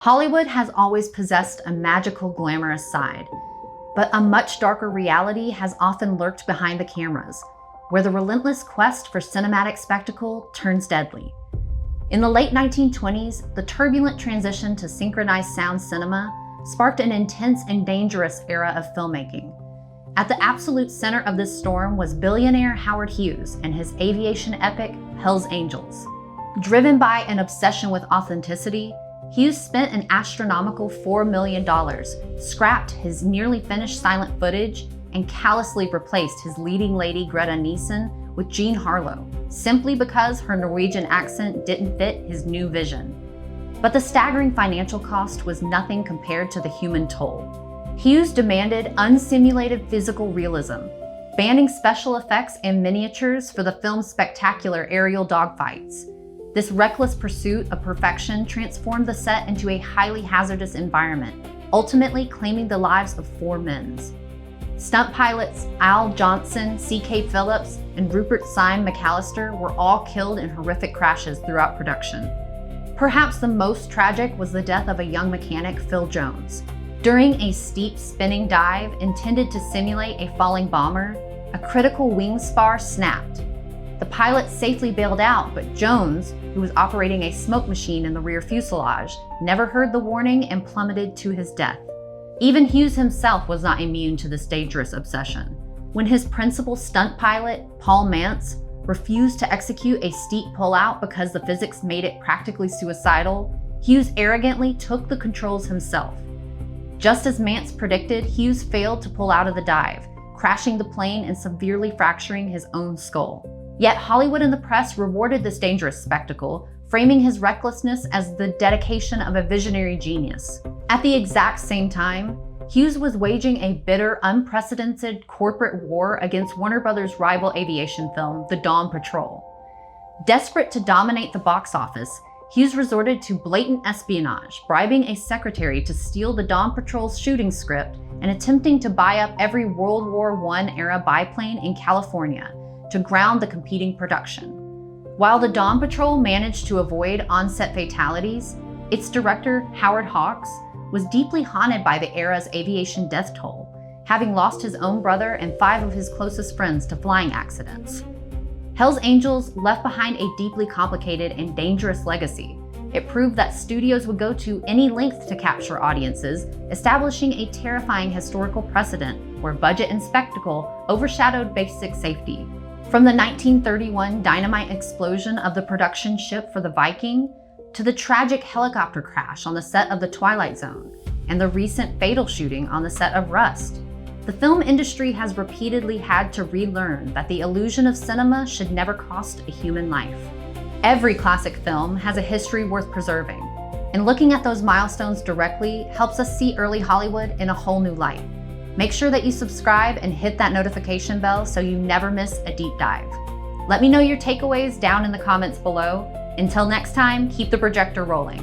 Hollywood has always possessed a magical, glamorous side, but a much darker reality has often lurked behind the cameras, where the relentless quest for cinematic spectacle turns deadly. In the late 1920s, the turbulent transition to synchronized sound cinema sparked an intense and dangerous era of filmmaking. At the absolute center of this storm was billionaire Howard Hughes and his aviation epic, Hell's Angels. Driven by an obsession with authenticity, Hughes spent an astronomical $4 million, scrapped his nearly finished silent footage, and callously replaced his leading lady Greta Nissen with Jean Harlow, simply because her Norwegian accent didn't fit his new vision. But the staggering financial cost was nothing compared to the human toll. Hughes demanded unsimulated physical realism, banning special effects and miniatures for the film's spectacular aerial dogfights. This reckless pursuit of perfection transformed the set into a highly hazardous environment, ultimately claiming the lives of 4 men. Stunt pilots Al Johnson, C.K. Phillips, and Rupert Syme McAllister were all killed in horrific crashes throughout production. Perhaps the most tragic was the death of a young mechanic, Phil Jones. During a steep spinning dive intended to simulate a falling bomber, a critical wing spar snapped. The pilot safely bailed out, but Jones, who was operating a smoke machine in the rear fuselage, never heard the warning and plummeted to his death. Even Hughes himself was not immune to this dangerous obsession. When his principal stunt pilot, Paul Mantz, refused to execute a steep pullout because the physics made it practically suicidal, Hughes arrogantly took the controls himself. Just as Mantz predicted, Hughes failed to pull out of the dive, crashing the plane and severely fracturing his own skull. Yet Hollywood and the press rewarded this dangerous spectacle, framing his recklessness as the dedication of a visionary genius. At the exact same time, Hughes was waging a bitter, unprecedented corporate war against Warner Brothers' rival aviation film, The Dawn Patrol. Desperate to dominate the box office, Hughes resorted to blatant espionage, bribing a secretary to steal the Dawn Patrol's shooting script and attempting to buy up every World War I-era biplane in California to ground the competing production. While the Dawn Patrol managed to avoid on-set fatalities, its director, Howard Hughes, was deeply haunted by the era's aviation death toll, having lost his own brother and 5 of his closest friends to flying accidents. Hell's Angels left behind a deeply complicated and dangerous legacy. It proved that studios would go to any length to capture audiences, establishing a terrifying historical precedent where budget and spectacle overshadowed basic safety. From the 1931 dynamite explosion of the production ship for the Viking, to the tragic helicopter crash on the set of The Twilight Zone, and the recent fatal shooting on the set of Rust, the film industry has repeatedly had to relearn that the illusion of cinema should never cost a human life. Every classic film has a history worth preserving, and looking at those milestones directly helps us see early Hollywood in a whole new light. Make sure that you subscribe and hit that notification bell so you never miss a deep dive. Let me know your takeaways down in the comments below. Until next time, keep the projector rolling.